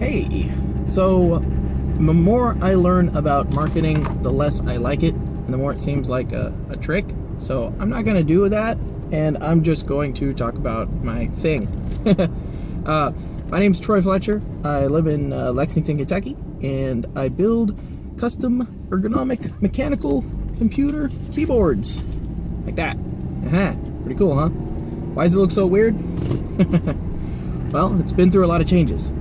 Hey, so the more I learn about marketing, the less I like it, and the more it seems like a trick. So I'm not going to do that, and I'm just going to talk about my thing. My name's Troy Fletcher. I live in Lexington, Kentucky, and I build custom ergonomic mechanical computer keyboards. Like that. Pretty cool, huh? Why does it look so weird? Well, it's been through a lot of changes.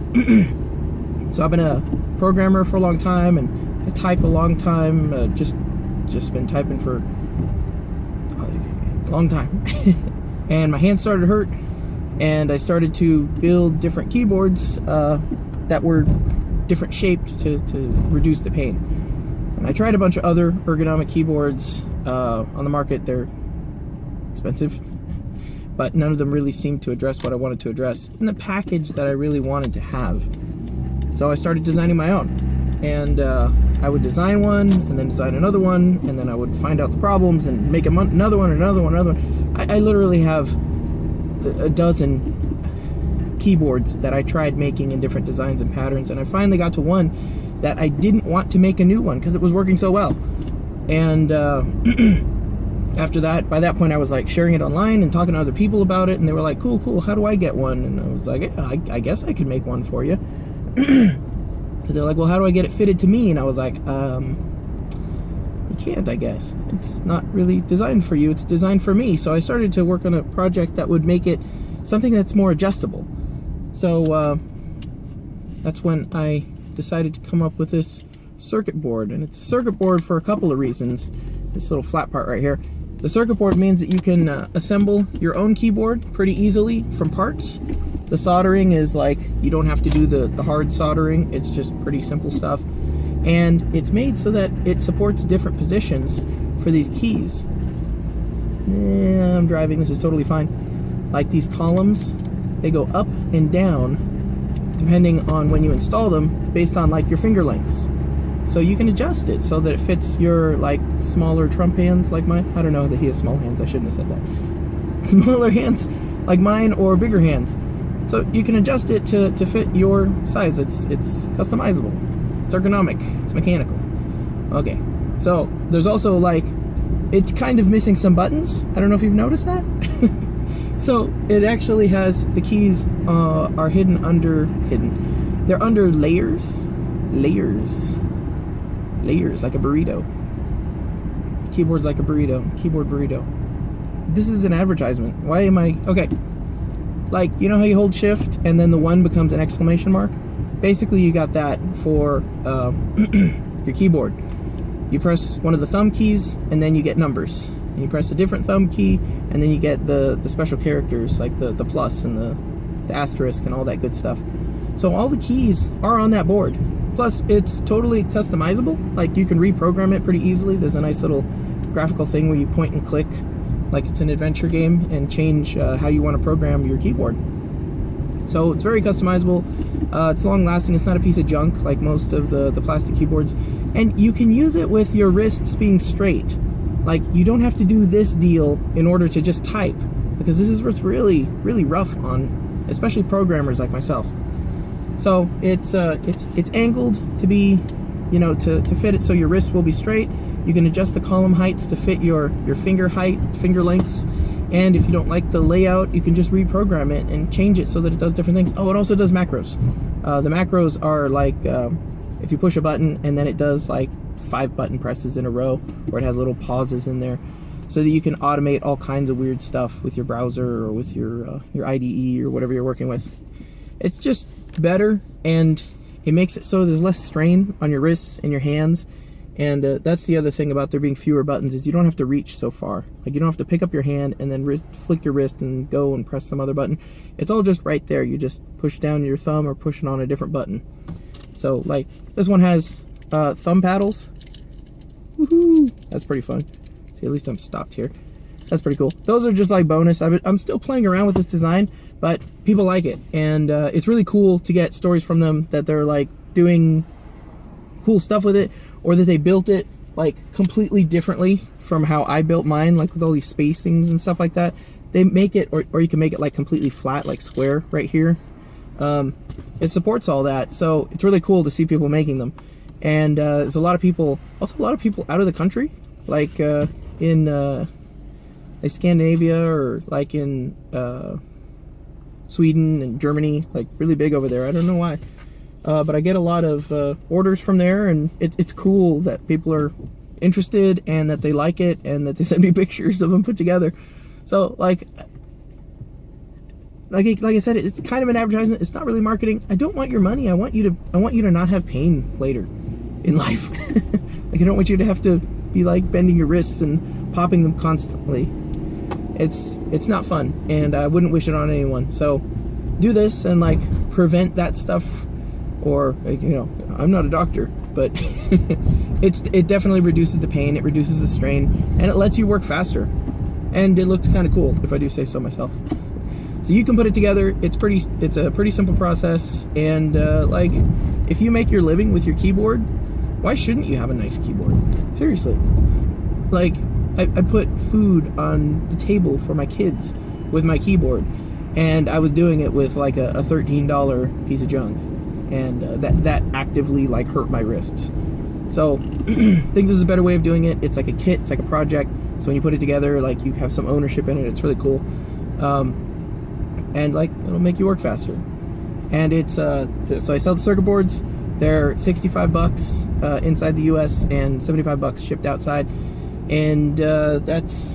So I've been a programmer for a long time, and I type a long time. Just been typing for a long time. And my hands started to hurt, and I started to build different keyboards that were different shaped to reduce the pain. And I tried a bunch of other ergonomic keyboards on the market. They're expensive, but none of them really seemed to address what I wanted to address in the package that I really wanted to have. So I started designing my own, and I would design one, and then design another one, and then I would find out the problems and make another one. I literally have a dozen keyboards that I tried making in different designs and patterns, and I finally got to one that I didn't want to make a new one because it was working so well. And after that, by that point, I was like sharing it online and talking to other people about it, and they were like, cool, how do I get one? And I was like, yeah, I guess I could make one for you. They're like, well, how do I get it fitted to me? And I was like, you can't, I guess. It's not really designed for you, it's designed for me. So I started to work on a project that would make it something that's more adjustable. So that's when I decided to come up with this circuit board. And it's a circuit board for a couple of reasons. This little flat part right here. The circuit board means that you can assemble your own keyboard pretty easily from parts. The soldering is like, you don't have to do the hard soldering. It's just pretty simple stuff. And it's made so that it supports different positions for these keys. I'm driving, this is totally fine. Like these columns, they go up and down depending on when you install them based on like your finger lengths. So you can adjust it so that it fits your like smaller Trump hands like mine. I don't know that he has small hands, I shouldn't have said that. Smaller hands like mine or bigger hands. So you can adjust it to fit your size. It's customizable. It's ergonomic. It's mechanical. Okay. So there's also like, it's kind of missing some buttons. I don't know if you've noticed that. So it actually has, the keys are hidden. They're under layers, like a burrito. Keyboard's like a burrito. Keyboard burrito. This is an advertisement. Why am I... Okay. Like, you know how you hold shift and then the one becomes an exclamation mark? Basically, you got that for your keyboard. You press one of the thumb keys and then you get numbers. And you press a different thumb key and then you get the special characters like the plus and the asterisk and all that good stuff. So all the keys are on that board. Plus, it's totally customizable. Like, you can reprogram it pretty easily. There's a nice little graphical thing where you point and click like it's an adventure game and change how you want to program your keyboard. So it's very customizable. It's long lasting. It's not a piece of junk like most of the plastic keyboards. And you can use it with your wrists being straight. Like, you don't have to do this deal in order to just type, because this is what's really, really rough on especially programmers like myself. So it's angled to be, you know, to fit it so your wrists will be straight. You can adjust the column heights to fit your finger height, finger lengths. And if you don't like the layout, you can just reprogram it and change it so that it does different things. Oh, it also does macros. The macros are like, if you push a button and then it does like 5 button presses in a row, or it has little pauses in there, so that you can automate all kinds of weird stuff with your browser or with your IDE or whatever you're working with. It's just better, and it makes it so there's less strain on your wrists and your hands. And that's the other thing about there being fewer buttons, is you don't have to reach so far. Like, you don't have to pick up your hand and then flick your wrist and go and press some other button. It's all just right there. You just push down your thumb or push it on a different button. So like this one has thumb paddles. Woohoo! That's pretty fun. See, at least I'm stopped here. That's pretty cool. Those are just like bonus. I'm still playing around with this design, but people like it. And it's really cool to get stories from them that they're like doing cool stuff with it, or that they built it like completely differently from how I built mine, like with all these spacings and stuff like that. They make it, or you can make it like completely flat, like square right here. It supports all that, so it's really cool to see people making them. And there's a lot of people, also a lot of people out of the country, like in like Scandinavia, or like in Sweden and Germany, like really big over there. I don't know why, but I get a lot of orders from there, and it's cool that people are interested and that they like it and that they send me pictures of them put together. So like I said, it's kind of an advertisement. It's not really marketing. I don't want your money. I want you to not have pain later in life. Like, I don't want you to have to be like bending your wrists and popping them constantly. It's not fun, and I wouldn't wish it on anyone. So do this and like prevent that stuff. Or, you know, I'm not a doctor, but it definitely reduces the pain, it reduces the strain, and it lets you work faster. And it looks kind of cool, if I do say so myself. So you can put it together. It's a pretty simple process, and like, if you make your living with your keyboard, why shouldn't you have a nice keyboard? Seriously. Like, I put food on the table for my kids with my keyboard, and I was doing it with like a $13 piece of junk, and that actively like hurt my wrists. So I think this is a better way of doing it. It's like a kit, it's like a project, so when you put it together, like, you have some ownership in it. It's really cool. And like, it'll make you work faster. And it's so I sell the circuit boards. They're $65 inside the US and $75 shipped outside. And that's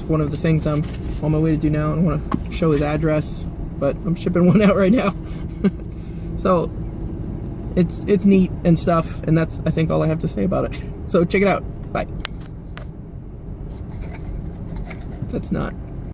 one of the things I'm on my way to do now. I don't want to show his address, but I'm shipping one out right now. So it's neat and stuff, and that's, I think, all I have to say about it. So check it out. Bye. That's not